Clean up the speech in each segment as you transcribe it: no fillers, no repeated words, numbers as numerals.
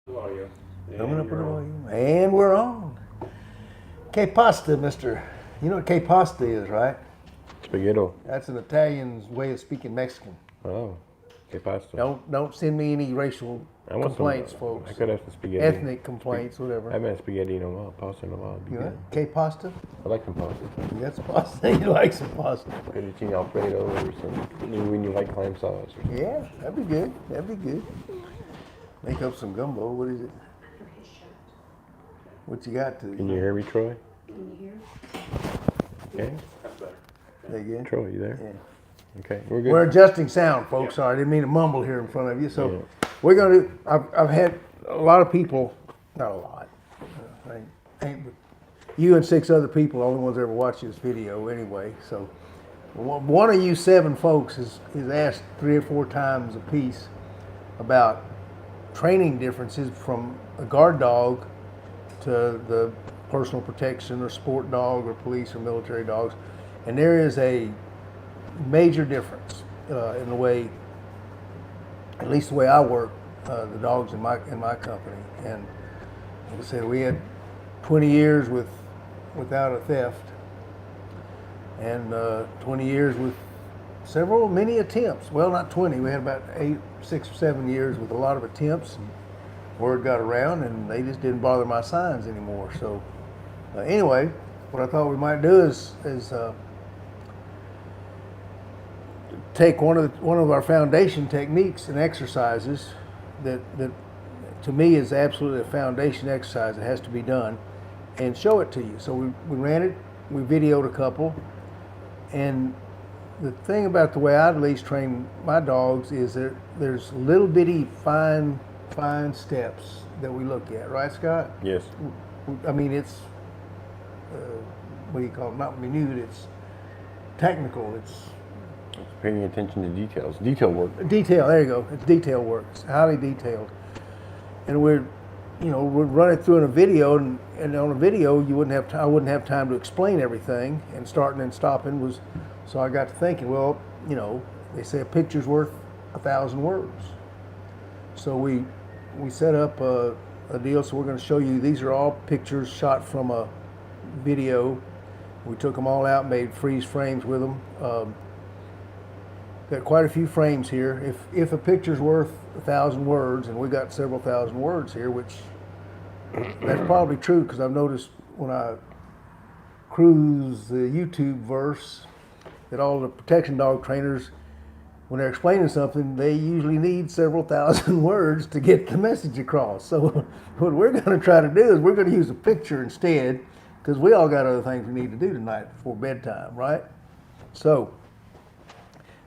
Audio. Coming up with the volume. And we're on. Que pasta, Mr. You know what que pasta is, right? Spaghetto. That's an Italian's way of speaking Mexican. Oh, que pasta. Don't send me any racial I want complaints, some, folks. I could have some spaghetti. Ethnic complaints, I whatever. haven't had spaghetti in a while, pasta in a while. You know, que pasta? I like some pasta. That's pasta. You like some pasta. Fettuccine Alfredo or some, when you like clam sauce. Or something. Yeah, that'd be good. That'd be good. Make up some gumbo. What is it? What you got to? Can you hear me, Troy? Can you hear? Okay. Say again? Troy, you there? Yeah. Okay, we're good. We're adjusting sound, folks. Sorry, I didn't mean to mumble here in front of you. So we're going to, I've had a lot of people, not a lot, you and 6 other people, the only ones that ever watched this video anyway. So one of you 7 folks has asked 3 or 4 times a piece about training differences from a guard dog to the personal protection or sport dog or police or military dogs. And there is a major difference in the way, at least the way I work the dogs in my company. And like I said, we had 20 years without a theft, and 20 years with many attempts. Well, not 20. We had about 6 or 7 years with a lot of attempts. And word got around, and they just didn't bother my signs anymore. So anyway, what I thought we might do is take one of our foundation techniques and exercises that to me is absolutely a foundation exercise that has to be done, and show it to you. So we ran it, we videoed a couple, and the thing about the way I at least train my dogs is there's little bitty fine steps that we look at, right, Scott? Yes. I mean, it's what do you call it? Not minute, it's technical. It's Paying attention to details. Detail work. detail. There you go. It's detail work. It's highly detailed. And we'd run it through in a video, and on a video I wouldn't have time to explain everything, and starting and stopping was. So I got to thinking, well, they say a picture's worth 1,000 words. So we set up a deal. So we're going to show you. These are all pictures shot from a video. We took them all out, made freeze frames with them. Got quite a few frames here. If a picture's worth 1,000 words, and we got several thousand words here, which that's probably true, because I've noticed when I cruise the YouTube verse that all the protection dog trainers, when they're explaining something, they usually need several thousand words to get the message across. So what we're going to try to do is we're going to use a picture instead, because we all got other things we need to do tonight before bedtime, right? So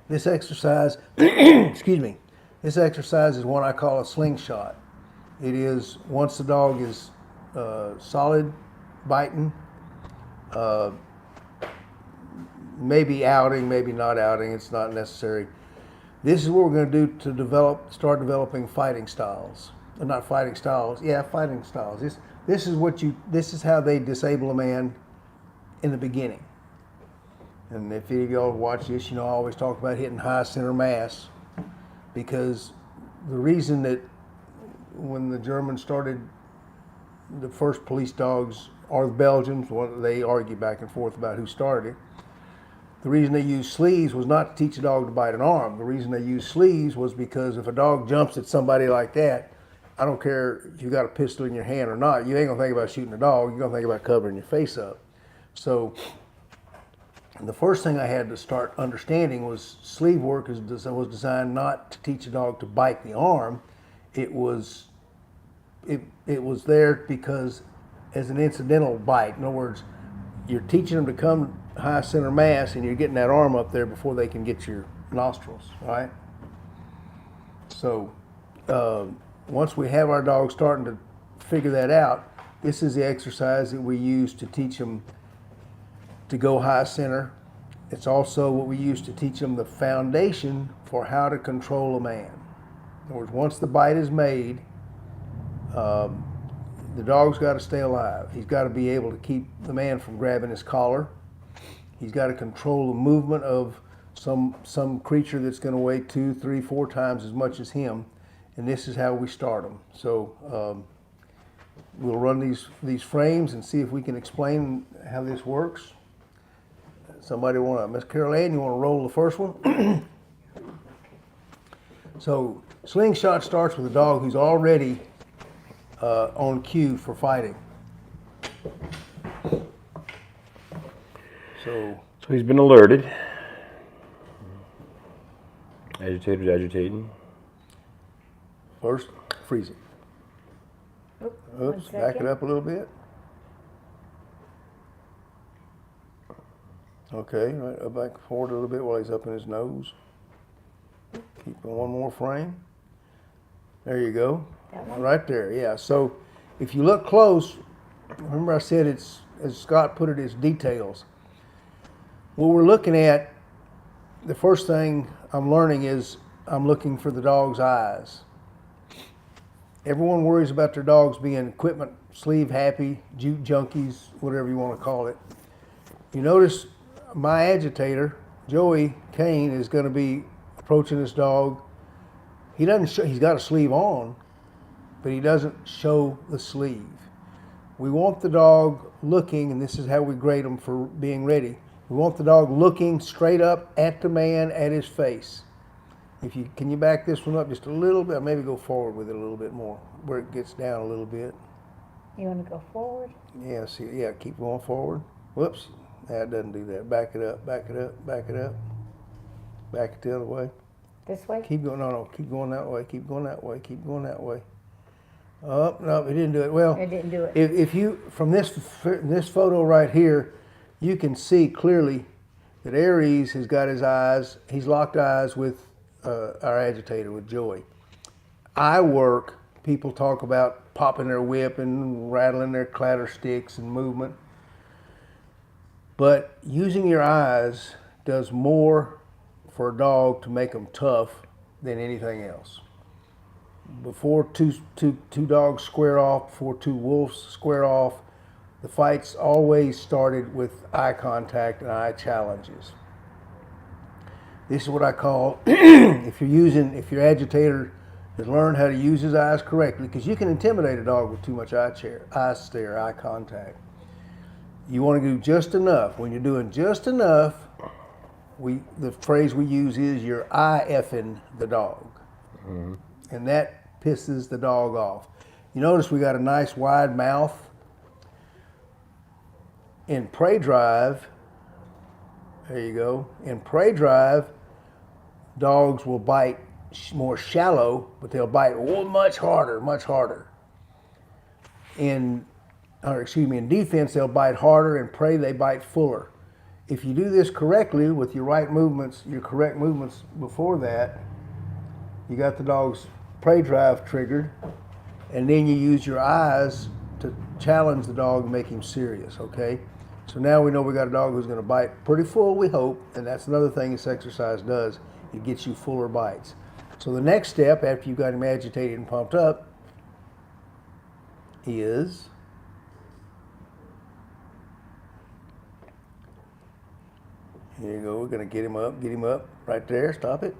this exercise, excuse me, this exercise is one I call a slingshot. It is, once the dog is solid, biting, maybe outing, maybe not outing, it's not necessary. This is what we're going to do to start developing fighting styles. Not fighting styles, yeah, fighting styles. This is how they disable a man in the beginning. And if any of y'all watch this, I always talk about hitting high center mass, because the reason that when the Germans started the first police dogs, or the Belgians, they argue back and forth about who started it. The reason they used sleeves was not to teach a dog to bite an arm. The reason they used sleeves was because if a dog jumps at somebody like that, I don't care if you got a pistol in your hand or not, you ain't gonna think about shooting a dog, you're gonna think about covering your face up. So the first thing I had to start understanding was sleeve work was designed not to teach a dog to bite the arm. It was there because as an incidental bite. In other words, you're teaching them to come high center mass, and you're getting that arm up there before they can get your nostrils, right? So once we have our dogs starting to figure that out, this is the exercise that we use to teach them to go high center. It's also what we use to teach them the foundation for how to control a man. In other words, once the bite is made, the dog's got to stay alive. He's got to be able to keep the man from grabbing his collar. He's got to control the movement of some creature that's going to weigh 2, 3, 4 times as much as him. and this is how we start them. So we'll run these frames and see if we can explain how this works. Somebody want to, Miss Carol Ann, you want to roll the first one? So slingshot starts with a dog who's already on cue for fighting. So he's been alerted. Agitator's agitating. first, freeze it. One Oops, back it second. up a little bit. Okay, right, back forward a little bit while he's up in his nose. Keep on one more frame. There you go. That one? Right there, yeah. So if you look close, remember I said it's, as Scott put it, it's details. What we're looking at, the first thing I'm learning is I'm looking for the dog's eyes. Everyone worries about their dogs being equipment sleeve happy, jute junkies, whatever you want to call it. You notice my agitator, Joey Kane, is going to be approaching this dog. He doesn't show, he's got a sleeve on, but he doesn't show the sleeve. We want the dog looking, and this is how we grade them for being ready. We want the dog looking straight up at the man, at his face. Can you back this one up just a little bit? Maybe go forward with it a little bit more, where it gets down a little bit. You want to go forward? Yeah, see, yeah, keep going forward. Whoops, that doesn't do that. Back it up, back it up, back it up. Back it the other way. This way? Keep going, no, keep going that way, keep going that way, keep going that way. Oh, no, it didn't do it. Well, I didn't do it. if you, from this photo right here, you can see clearly that Aries has got his eyes, he's locked eyes with our agitator, with Joey. Eye work, people talk about popping their whip and rattling their clatter sticks and movement. But using your eyes does more for a dog to make them tough than anything else. Before two dogs square off, before two wolves square off, the fights always started with eye contact and eye challenges. This is what I call, if your agitator has learned how to use his eyes correctly, because you can intimidate a dog with too much eye stare, eye contact. You want to do just enough. When you're doing just enough, the phrase we use is you're eye effing the dog. Mm-hmm. And that pisses the dog off. You notice we got a nice wide mouth. In prey drive, there you go. In prey drive, dogs will bite more shallow, but they'll bite much harder, much harder. In defense, they'll bite harder. In prey, they bite fuller. If you do this correctly with your right movements, your correct movements before that, you got the dog's prey drive triggered, and then you use your eyes to challenge the dog and make him serious, okay? So now we know we got a dog who's going to bite pretty full, we hope, and that's another thing this exercise does. It gets you fuller bites. So the next step after you've got him agitated and pumped up is here you go. We're going to get him up right there. Stop it.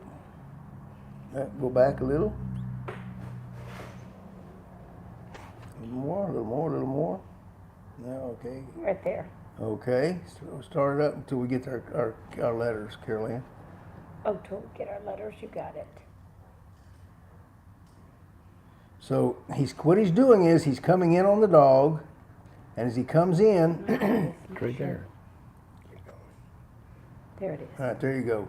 Go back a little. A little more. Now, okay. Right there. Okay, so we'll start it up until we get our letters, Carol Ann. Oh, till we get our letters, you got it. So what he's doing is he's coming in on the dog, and as he comes in, It's right there. There it is. all right, there you go.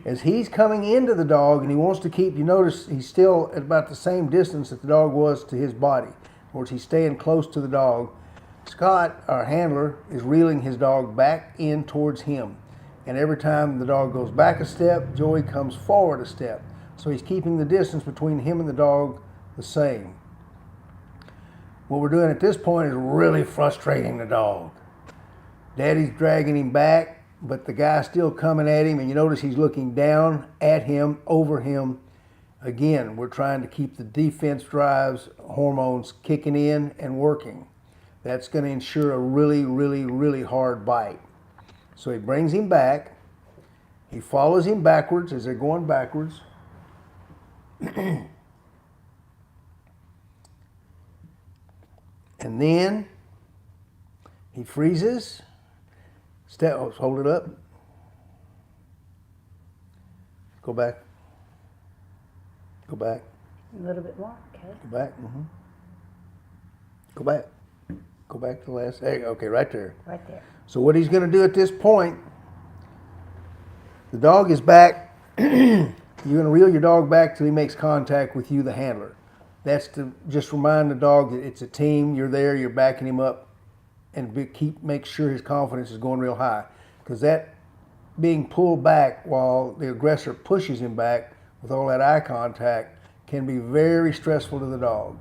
As he's coming into the dog, and he wants to keep, you notice he's still at about the same distance that the dog was to his body. In words, he's staying close to the dog. Scott, our handler, is reeling his dog back in towards him. And every time the dog goes back a step, Joey comes forward a step. So he's keeping the distance between him and the dog the same. What we're doing at this point is really frustrating the dog. Daddy's dragging him back, but the guy's still coming at him, and you notice he's looking down at him, over him. Again, we're trying to keep the defense drives, hormones kicking in and working. That's going to ensure a really, really, really hard bite. So he brings him back. He follows him backwards as they're going backwards. And then he freezes. Hold it up. Go back. Go back. A little bit more, okay. Go back. Go back. Go back to the last. There you go. Okay, right there. Right there. So what he's going to do at this point, the dog is back. You're going to reel your dog back till he makes contact with you, the handler. That's to just remind the dog that it's a team. You're there. You're backing him up, and make sure his confidence is going real high. Because that being pulled back while the aggressor pushes him back with all that eye contact can be very stressful to the dog.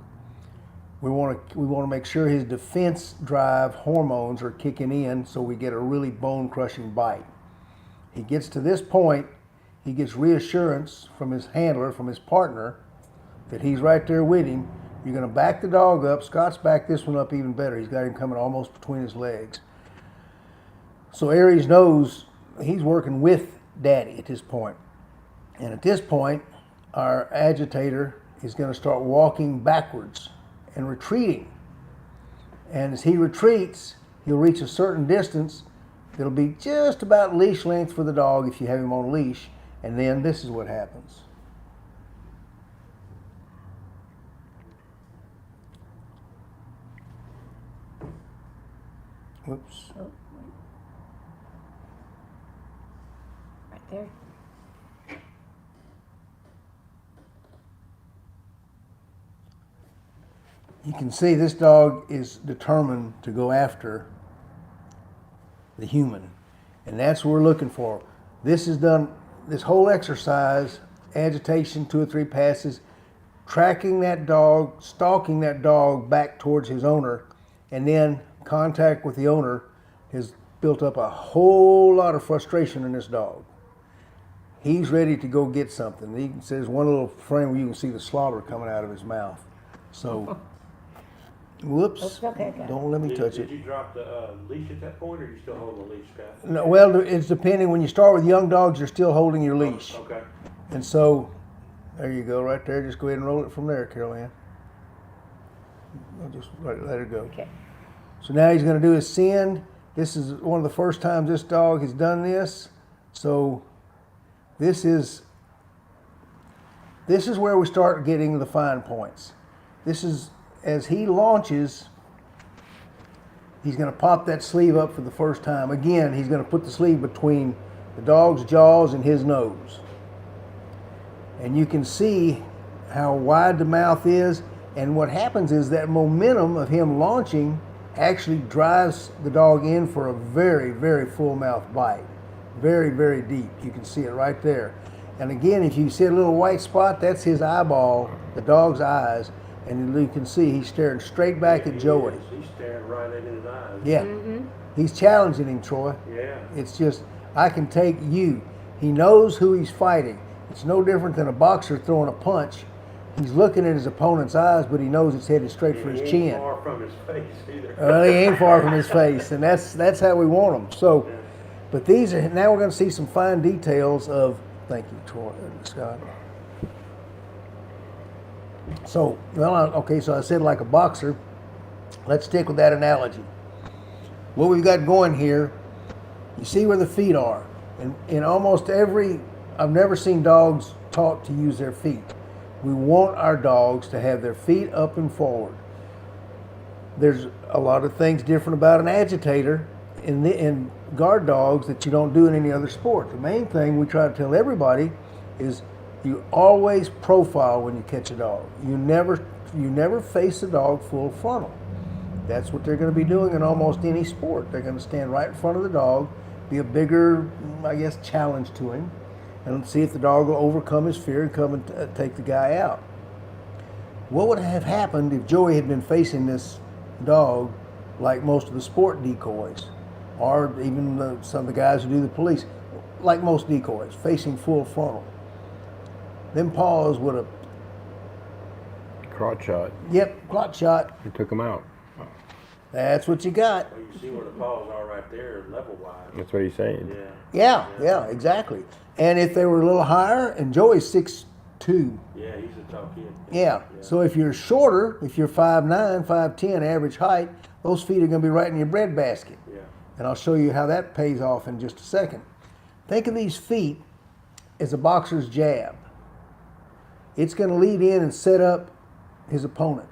We want to make sure his defense drive hormones are kicking in so we get a really bone-crushing bite. He gets to this point, he gets reassurance from his handler, from his partner, that he's right there with him. You're going to back the dog up. Scott's backed this one up even better. He's got him coming almost between his legs. So Aries knows he's working with Daddy at this point. And at this point, our agitator is going to start walking backwards and retreating. And as he retreats, he'll reach a certain distance that'll be just about leash length for the dog if you have him on a leash. And then this is what happens. Whoops. Oh, right there. You can see this dog is determined to go after the human. And that's what we're looking for. This is done, this whole exercise, agitation, 2 or 3 passes, tracking that dog, stalking that dog back towards his owner, and then contact with the owner has built up a whole lot of frustration in this dog. He's ready to go get something. There's one little frame where you can see the slaughter coming out of his mouth. So, whoops, Okay. don't let me touch Did it. you drop the leash at that point, or are you still holding the leash, Scott? No, well, it's depending. When you start with young dogs, you're still holding your leash. Okay. And so, there you go, right there. Just go ahead and roll it from there, Carol Ann. I'll just let her go. Okay. So now he's going to do his send. This is one of the first times this dog has done this. So this is where we start getting the fine points. This is, as he launches, he's going to pop that sleeve up for the first time. Again, he's going to put the sleeve between the dog's jaws and his nose. And you can see how wide the mouth is. And what happens is that momentum of him launching actually drives the dog in for a very, very full mouth bite. Very, very deep. You can see it right there. And again, if you see a little white spot, that's his eyeball, the dog's eyes. And you can see he's staring straight back at Joey. He's staring right in his eyes. Yeah. He's challenging him, Troy. Yeah. It's just, I can take you. He knows who he's fighting. It's no different than a boxer throwing a punch. He's looking at his opponent's eyes, but he knows it's headed straight for his He chin. ain't far from his face either. Well, he ain't far from his face, and that's how we want them. So, but these are, now we're going to see some fine details of, thank you, Troy, Scott. So, well, okay, so I said like a boxer. Let's stick with that analogy. What we've got going here, you see where the feet are. And in almost every, I've never seen dogs taught to use their feet. We want our dogs to have their feet up and forward. There's a lot of things different about an agitator in guard dogs that you don't do in any other sport. The main thing we try to tell everybody is you always profile when you catch a dog. You never face a dog full frontal. That's what they're going to be doing in almost any sport. They're going to stand right in front of the dog, be a bigger, I guess, challenge to him, and see if the dog will overcome his fear and come and take the guy out. What would have happened if Joey had been facing this dog like most of the sport decoys, or even some of the guys who do the police, like most decoys, facing full frontal? Them paws would have, Crotch shot. yep, clock shot. He took him out. That's what you got. Well, you see where the paws are right there, level wise. That's what he's saying. Yeah. Yeah, exactly. And if they were a little higher, and Joey's 6'2", 5'2". Yeah, he's a tall kid. Yeah. So if you're shorter, if you're 5'9", 5'10", average height, those feet are going to be right in your breadbasket. Yeah. And I'll show you how that pays off in just a second. Think of these feet as a boxer's jab. It's going to lead in and set up his opponent.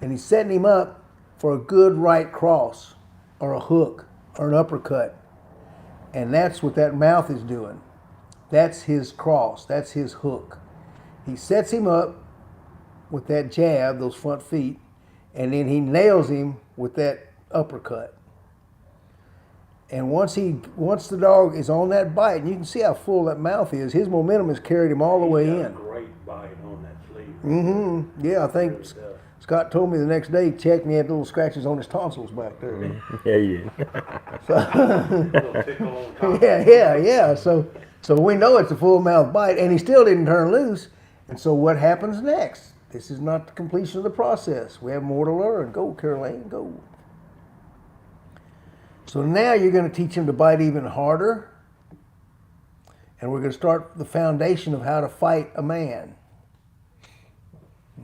And he's setting him up for a good right cross or a hook or an uppercut. And that's what that mouth is doing. That's his cross. That's his hook. He sets him up with that jab, those front feet, and then he nails him with that uppercut. And once the dog is on that bite, and you can see how full that mouth is, his momentum has carried him all the way He's got a in. great bite on that sleeve. Mm-hmm. Yeah, I think Really does. Scott told me the next day he checked and he had little scratches on his tonsils back there. Yeah, you did. Little tickle on top. Yeah. So we know it's a full mouth bite, and he still didn't turn loose. And so what happens next? This is not the completion of the process. We have more to learn. Go, Caroline, go. So now you're going to teach him to bite even harder, and we're going to start the foundation of how to fight a man.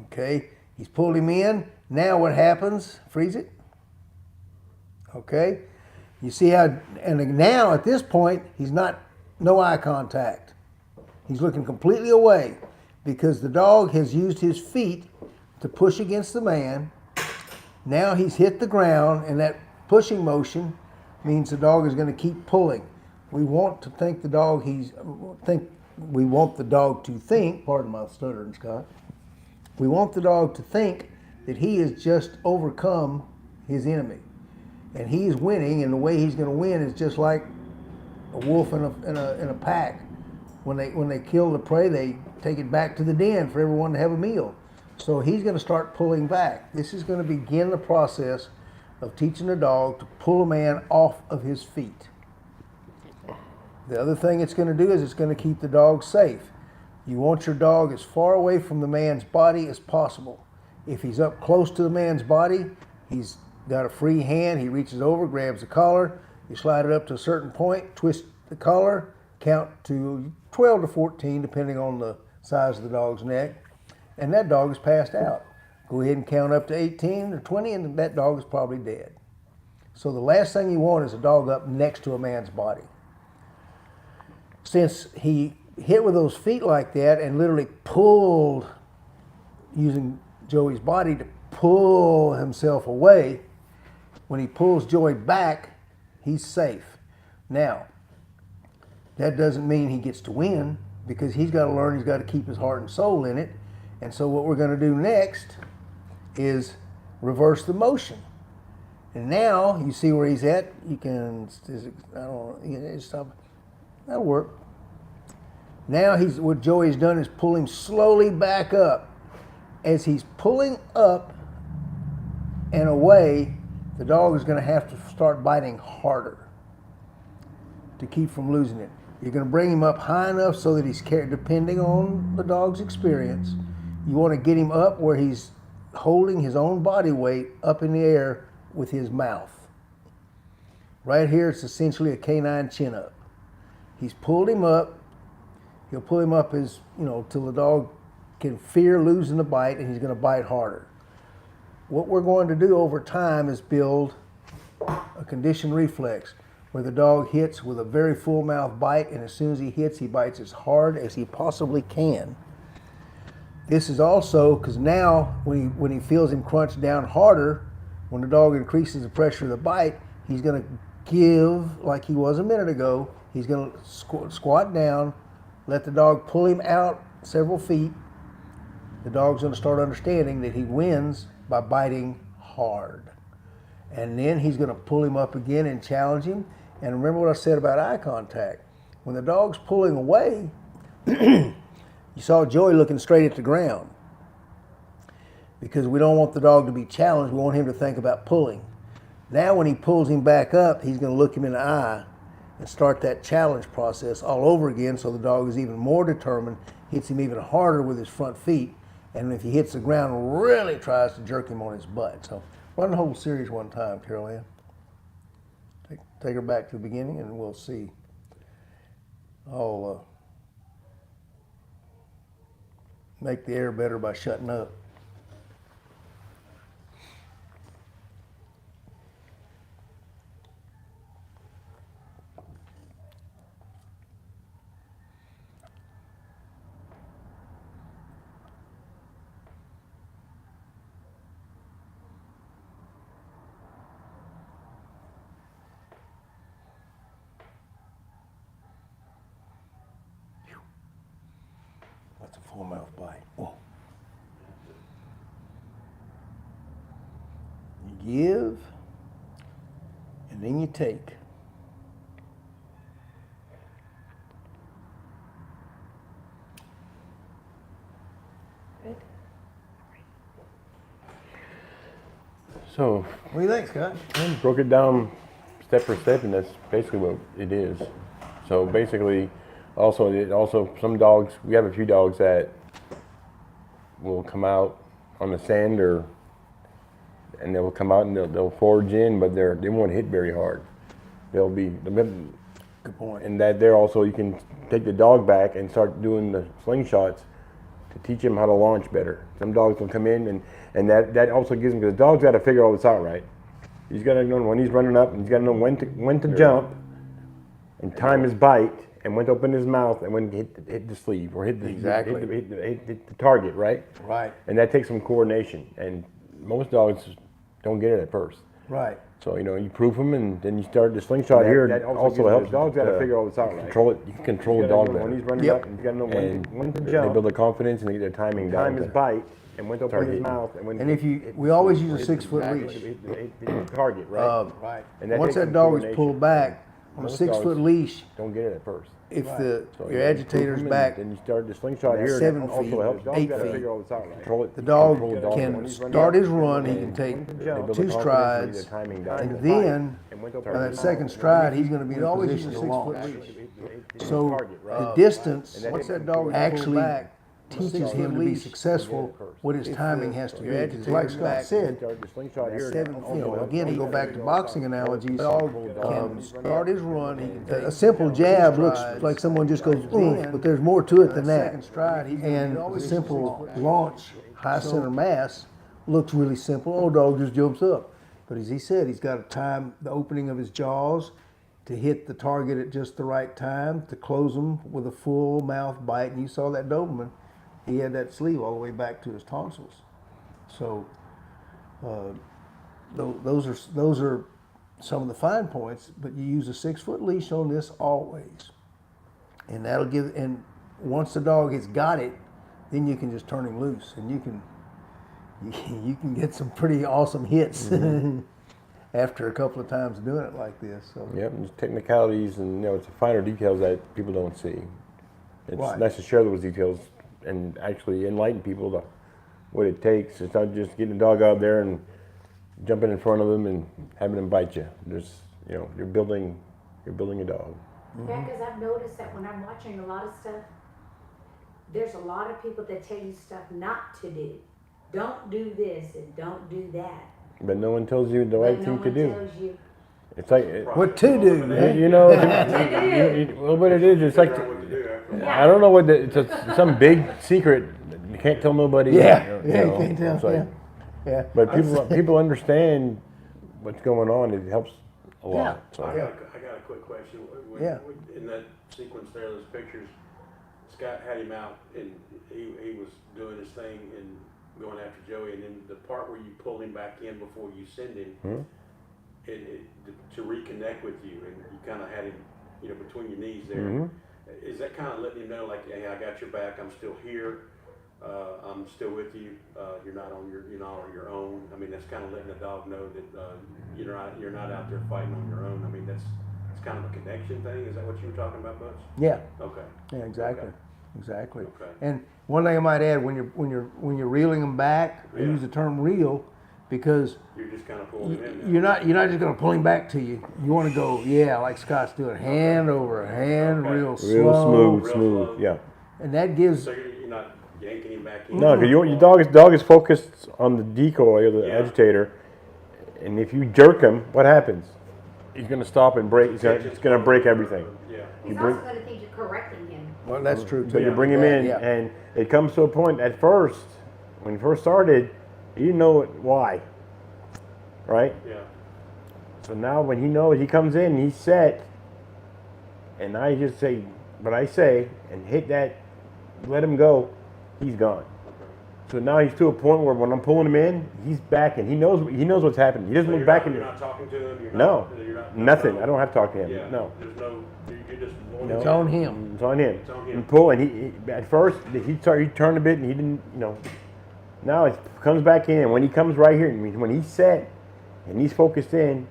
Okay, he's pulled him in. Now what happens? Freeze it. Okay, you see how, and now at this point, no eye contact. He's looking completely away because the dog has used his feet to push against the man. Now he's hit the ground, and that pushing motion means the dog is going to keep pulling. We want to think we want the dog to think, pardon my stuttering, Scott. We want the dog to think that he has just overcome his enemy. And he's winning, and the way he's going to win is just like a wolf in a pack. When they kill the prey, they take it back to the den for everyone to have a meal. So he's going to start pulling back. This is going to begin the process of teaching the dog to pull a man off of his feet. The other thing it's going to do is it's going to keep the dog safe. You want your dog as far away from the man's body as possible. If he's up close to the man's body, he's got a free hand. He reaches over, grabs the collar. You slide it up to a certain point, twist the collar, count to 12 to 14, depending on the size of the dog's neck, and that dog is passed out. Go ahead and count up to 18 or 20, and that dog is probably dead. So the last thing you want is a dog up next to a man's body. Since he hit with those feet like that and literally pulled, using Joey's body to pull himself away, when he pulls Joey back, he's safe. Now, that doesn't mean he gets to win, because he's got to learn he's got to keep his heart and soul in it. And so what we're going to do next is reverse the motion. And now you see where he's at. You can, stop. That'll work. Now what Joey's done is pull him slowly back up. As he's pulling up and away, the dog is going to have to start biting harder to keep from losing it. You're going to bring him up high enough so that he's carried, depending on the dog's experience. You want to get him up where he's holding his own body weight up in the air with his mouth. Right here, it's essentially a canine chin-up. He's pulled him up. He'll pull him up till the dog can fear losing the bite, and he's going to bite harder. What we're going to do over time is build a conditioned reflex where the dog hits with a very full mouth bite, and as soon as he hits, he bites as hard as he possibly can. This is also because now when he feels him crunch down harder, when the dog increases the pressure of the bite, he's going to give like he was a minute ago. He's going to squat down, let the dog pull him out several feet. The dog's going to start understanding that he wins by biting hard. And then he's going to pull him up again and challenge him. And remember what I said about eye contact. When the dog's pulling away, you saw Joey looking straight at the ground. Because we don't want the dog to be challenged. We want him to think about pulling. Now when he pulls him back up, he's going to look him in the eye and start that challenge process all over again, so the dog is even more determined, hits him even harder with his front feet, and if he hits the ground, really tries to jerk him on his butt. So run the whole series one time, Carol Ann. Take her back to the beginning, and we'll see. make the air better by shutting up. That's a full mouth bite. Oh. You give, and then you take. Good. So What do you think, Scott? I broke it down step for step, and that's basically what it is. So basically, also some dogs. We have a few dogs that will come out on the sand, and they'll come out and they'll forage in, but they won't hit very hard. They'll be Good point. and that there also you can take the dog back and start doing the slingshots to teach him how to launch better. Some dogs will come in and that also gives him, because the dog's got to figure all this out, right? He's got to know when he's running up, and he's got to know when to jump and time his bite, and when to open his mouth, and when to hit the sleeve or hit the Exactly. hit the target, right? Right. And that takes some coordination, and most dogs don't get it at first. Right. So you proof them, and then you start the slingshot here. that That also also gives helps. the dogs gotta figure all this out. Control it. You can control the dog better. When he's running Yep. up, and he's got to know And when to they jump. build the confidence and they get their timing down. Time his to- bite, and when to open his Target. mouth, and when And if you, hit we the always sleeve, use a hit 6 foot the- leash. hit the target, right? Right. And that Once takes that some dog is coordination. pulled back on a Most 6 foot dogs leash, Don't get it at first. if So your you proof agitator's 'em, and back, then you start the slingshot here. 7 that feet, also helps. Dogs 8 gotta feet. figure all this out. Right? Control it. the dog Control the dog can when he's running start up. his run, he can And take they build the 2 confidence and strides, get their timing down. and then And when to on target that his second mouth. stride, he's going to be in a always position use to a launch. 6 foot So target, right? the distance And once that that dog actually back, teaches him to be successful, what his timing has to be. Because like Scott said, Start the slingshot here. 7 also you know, helps. again, you go back to boxing analogies, Dog can start his run, he can take a simple jab looks like someone just goes oomph, but there's more to it than that. And a simple launch, high center mass, looks really simple. Oh, dog just jumps up. But as he said, he's got to time the opening of his jaws to hit the target at just the right time, to close them with a full mouth bite. And you saw that Doberman, he had that sleeve all the way back to his tonsils. So those are some of the fine points, but you use a 6 foot leash on this always. And that'll give, and once the dog has got it, then you can just turn him loose, and you can get some pretty awesome hits after a couple of times doing it like this. So Yep, and just technicalities, and it's the finer details that people don't see. It's Right. nice to share those details and actually enlighten people to what it takes. It's not just getting a dog out there and jumping in front of them and having them bite you. There's, you're building a dog. Yeah, because I've noticed that when I'm watching a lot of stuff, there's a lot of people that tell you stuff not to do. Don't do this and don't do that. But no one tells you the right But no thing to one do. tells you. It's like, what to do? well, but it is. It's like, Figure out what to do after. I don't know what it's some big secret. You can't tell nobody. Yeah, you yeah, you know, can't tell. it's like- Yeah, yeah. But people understand what's going on. It helps a lot. So. I got a quick question. Yeah. In that sequence there, those pictures, Scott had him out and he was doing his thing and going after Joey, and then the part where you pull him back in before you send him, to reconnect with you, and you kind of had him, between your knees there. Is that kind of letting him know, like, hey, I got your back. I'm still here. I'm still with you. You're not on your own. I mean, that's kind of letting the dog know that you're not out there fighting on your own. I mean, it's kind of a connection thing. Is that what you were talking about, Butch? Yeah, Okay. yeah, exactly, Okay. exactly. Okay. And one thing I might add, when you're reeling them back, I Yeah. use the term reel because You're just kind of pulling him in. Now. you're not just going to pull him back to you. You want to go, like Scott's doing, hand over hand, Okay. real Real slow, smooth, Real slow. yeah. and that gives So you're not yanking him back in. No, because your dog is focused on the decoy or the Yeah. agitator, and if you jerk him, what happens? He's going to stop and break. It's going to break everything. Yeah. He's bring- also going to think you're correcting him. Well, that's true too. So you bring him Yeah, in, yeah. and it comes to a point at first, when he first started, he didn't know why, right? Yeah. So now when he knows, he comes in, he's set, and I just say what I say and hit that, let him go, he's gone. So now he's to a point where when I'm pulling him in, he's back and he knows what's happening. He doesn't So look back you're in not talking to him. No, You're not, nothing. no. I don't have to talk to him. Yeah. No. There's no. You're just. No. It's on him. It's on him. It's on him. And pull, and he at first he turned a bit, and he didn't, Now it comes back in. When he comes right here, when he's set, and he's focused in,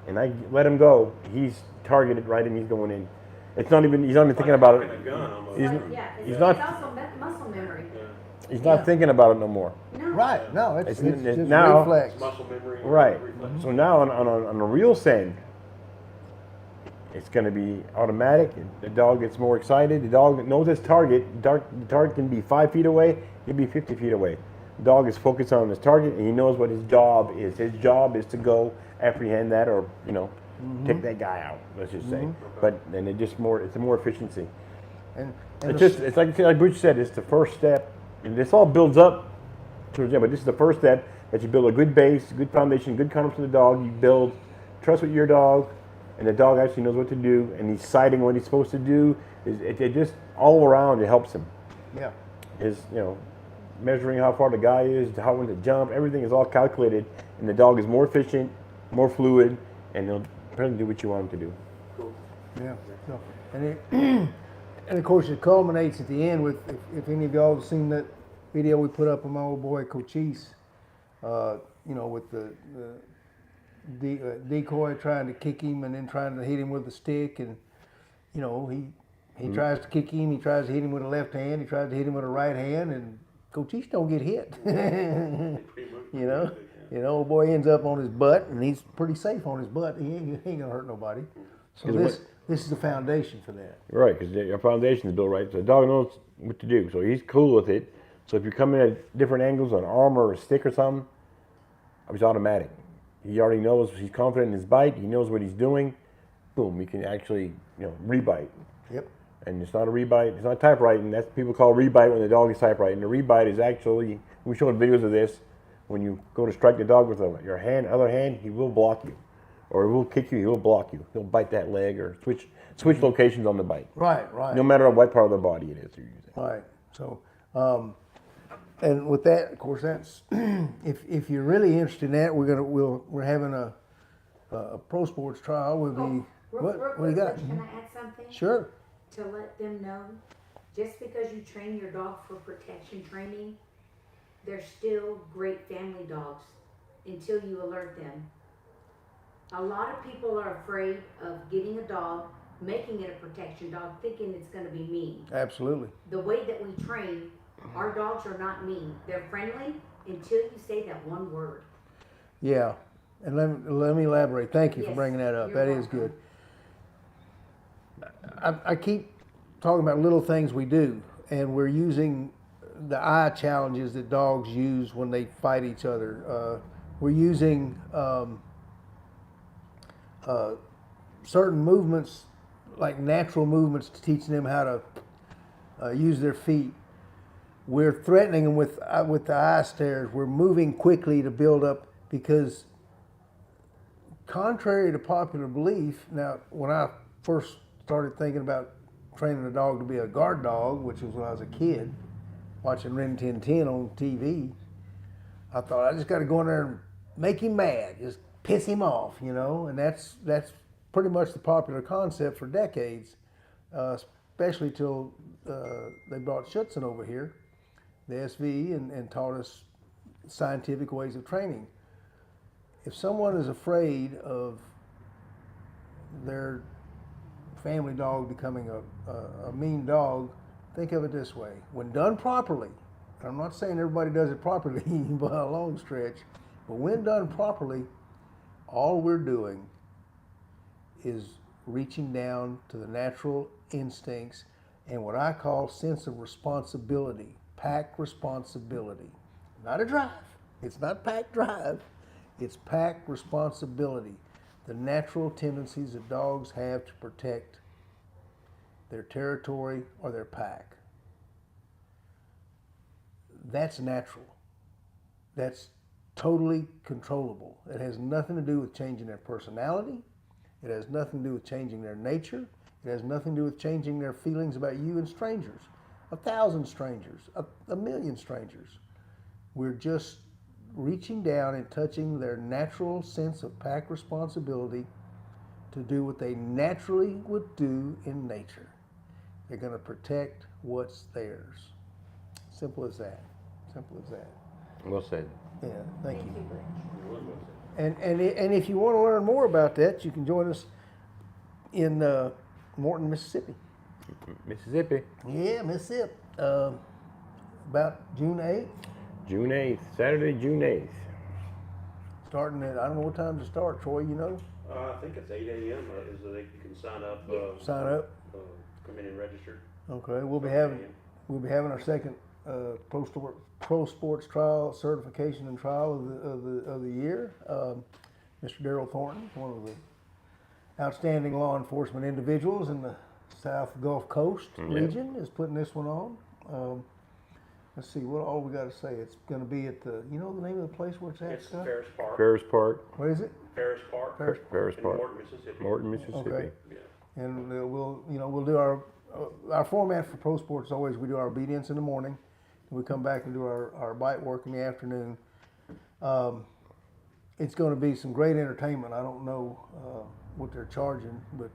and I let him go, he's targeted right, and he's going in. It's not even. He's not even thinking about it. A gun almost. He's- It's not- also muscle memory. Yeah. He's not thinking about it no more. No. Right. No, it's It's- just now- reflex. It's muscle memory. Right. Reflex. So now on a real send, it's going to be automatic. The dog gets more excited. The dog knows his target. The target can be 5 feet away. It can be 50 feet away. The dog is focused on his target, and he knows what his job is. His job is to go apprehend that, or take that guy out. Let's just say. But then it's more efficiency. And It's like Bruce said. It's the first step, and this all builds up towards it. But this is the first step that you build a good base, good foundation, good confidence in the dog. You build trust with your dog, and the dog actually knows what to do, and he's sighting what he's supposed to do. It just all around it helps him. yeah. Is measuring how far the guy is, how when to jump, everything is all calculated, and the dog is more efficient, more fluid, and he'll probably do what you want him to do. Cool. Yeah. So, and of course it culminates at the end with if any of y'all have seen that video we put up of my old boy Cochise, with the decoy trying to kick him and then trying to hit him with a stick, and he tries to kick him, he tries to hit him with a left hand, he tries to hit him with a right hand, and Cochise don't get hit. Old boy ends up on his butt, and he's pretty safe on his butt. He ain't gonna hurt nobody. So this is the foundation for that. Right, because your foundation is built right, so the dog knows what to do, so he's cool with it. So if you're coming at different angles, an arm or a stick or something, it's automatic. He already knows, he's confident in his bite, he knows what he's doing. Boom, he can actually, rebite. Yep. And it's not a rebite, it's not typewriting. That's what people call rebite when the dog is typewriting. The rebite is actually, we showed videos of this, when you go to strike the dog with your other hand, he will block you. Or he will kick you, he will block you. He'll bite that leg or switch locations on the bite. Right. No matter what part of the body it is you're using. Right. So, and with that, of course, that's if you're really interested in that, we're having a pro sports trial. We'll be what do you got? Can I add something? Sure. To let them know, just because you train your dog for protection training, they're still great family dogs until you alert them. A lot of people are afraid of getting a dog, making it a protection dog, thinking it's going to be mean. Absolutely. The way that we train, our dogs are not mean. They're friendly until you say that one word. Yeah. And let me elaborate. Thank you for Yes, bringing that up. you're That is welcome. good. I keep talking about little things we do, and we're using the eye challenges that dogs use when they fight each other. We're using certain movements, like natural movements, to teach them how to use their feet. We're threatening them with the eye stares. We're moving quickly to build up, because contrary to popular belief, now when I first started thinking about training a dog to be a guard dog, which was when I was a kid, watching Ren 1010 on TV, I thought I just got to go in there and make him mad, just piss him off, and that's pretty much the popular concept for decades, especially till they brought Schutzen over here, the SV, and taught us scientific ways of training. If someone is afraid of their family dog becoming a mean dog, think of it this way. When done properly, I'm not saying everybody does it properly by a long stretch, but when done properly, all we're doing is reaching down to the natural instincts and what I call sense of responsibility, pack responsibility. Not a drive. It's not pack drive. It's pack responsibility. The natural tendencies that dogs have to protect their territory, or their pack. That's natural. That's totally controllable. It has nothing to do with changing their personality. It has nothing to do with changing their nature. It has nothing to do with changing their feelings about you and strangers. 1,000 strangers, a million strangers. We're just reaching down and touching their natural sense of pack responsibility to do what they naturally would do in nature. They're going to protect what's theirs. Simple as that. Simple as that. Well said. Yeah, thank you. It was what I said. And if you want to learn more about that, you can join us in Morton, Mississippi. Mississippi, Yeah, Mississippi. About June 8th, June 8th, Saturday, June 8th. starting at, I don't know what time to start, Troy, you know? I think it's 8 a.m. Is that you can sign up. Sign up. Come in and register. Okay, we'll be having our second pro sports trial certification and trial of the year. Mr. Daryl Thornton, one of the outstanding law enforcement individuals in the South Gulf Coast region, is putting this one on. Let's see, what all we got to say? It's going to be at the, you know the name of the place where it's at, It's Scott? Ferris Park. Ferris Park, What is it? Ferris Park. Ferris in Park, Morton, Mississippi. Morton, Mississippi. Okay. Yeah. And we'll do our format for pro sports is always we do our obedience in the morning, and we come back and do our bite work in the afternoon. It's going to be some great entertainment. I don't know what they're charging, but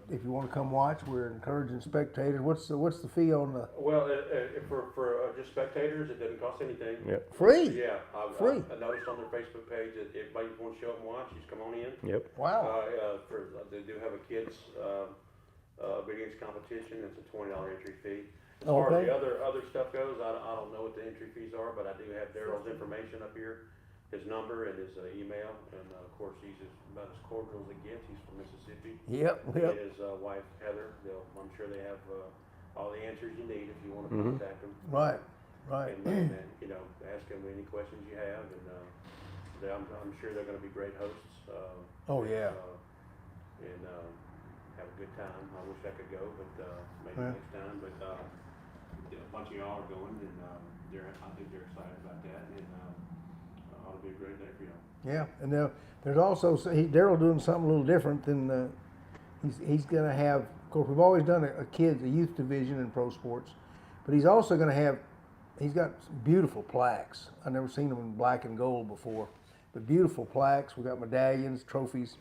if you want to come watch, we're encouraging spectators. What's the fee on the Well, for just spectators, it doesn't cost anything. Yep, free? Yeah, Free. I noticed on their Facebook page that if anybody wants to show up and watch, just come on in. yep. Wow. They do have a kids obedience competition. It's a $20 entry fee. As Okay. far as the other stuff goes, I don't know what the entry fees are, but I do have Daryl's information up here, his number and his email, and of course he's about as cordial as it gets. He's from Mississippi. Yep. And his wife Heather. I'm sure they have all the answers you need if you want to contact them. Right. Right. And ask them any questions you have, and I'm sure they're going to be great hosts. Oh, yeah. And have a good time. I wish I could go, but maybe Yeah. next time. But a bunch of y'all are going, and I think they're excited about that, and ought to be a great day for y'all. Yeah, and there's also Daryl doing something a little different than he's going to have. Of course, we've always done a youth division in pro sports, but he's also going to have. He's got some beautiful plaques. I've never seen them in black and gold before, but beautiful plaques. We got medallions, trophies.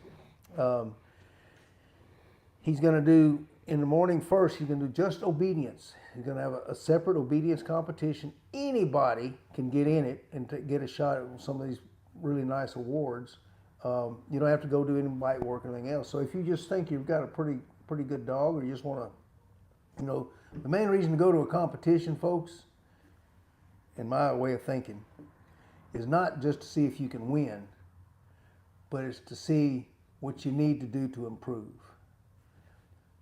He's going to do in the morning first. He's going to do just obedience. He's going to have a separate obedience competition. Anybody can get in it and get a shot at some of these really nice awards. You don't have to go do any bite work or anything else. So if you just think you've got a pretty good dog, or you just want to, the main reason to go to a competition, folks, in my way of thinking, is not just to see if you can win, but it's to see what you need to do to improve.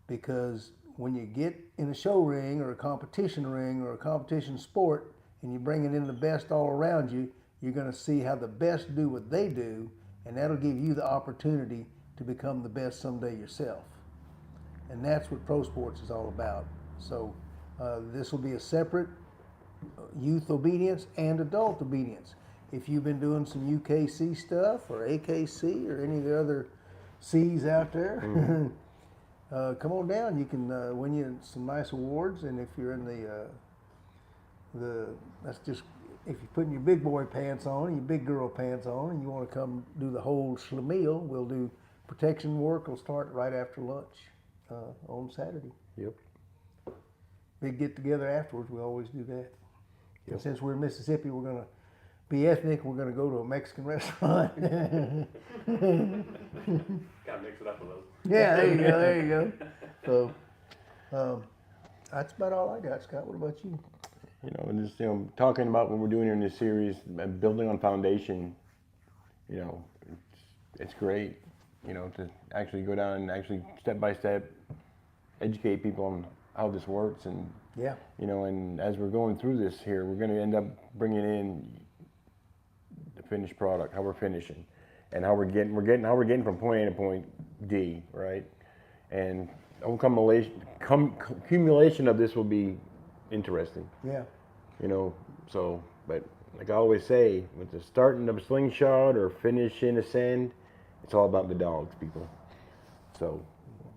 Because when you get in a show ring or a competition ring or a competition sport and you bring it in the best all around you, you're going to see how the best do what they do, and that'll give you the opportunity to become the best someday yourself. And that's what pro sports is all about. So this will be a separate youth obedience and adult obedience. If you've been doing some UKC stuff or AKC or any of the other C's out there, come on down. You can win you some nice awards. And if you're in if you're putting your big boy pants on and your big girl pants on and you want to come do the whole schlemiel, we'll do protection work. Will start right after lunch on Saturday. Yep. Big get together afterwards. We always do that. Yep. And since we're in Mississippi, we're going to be ethnic. We're going to go to a Mexican restaurant. Gotta mix it up a little. Yeah, there you go. So that's about all I got, Scott. What about you? And just talking about what we're doing here in this series, building on foundation. It's great. To actually go down and actually step by step educate people on how this works, and Yeah. and as we're going through this here, we're going to end up bringing in the finished product, how we're finishing, and how we're getting from point A to point D, right? And accumulation of this will be interesting. Yeah. You know, so, but like I always say, with the starting of a slingshot or finishing a send, it's all about the dogs, people. So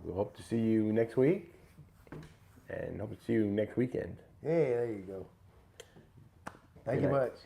we'll hope to see you next week, and hope to see you next weekend. Yeah, there you go. Thank Good you night. much.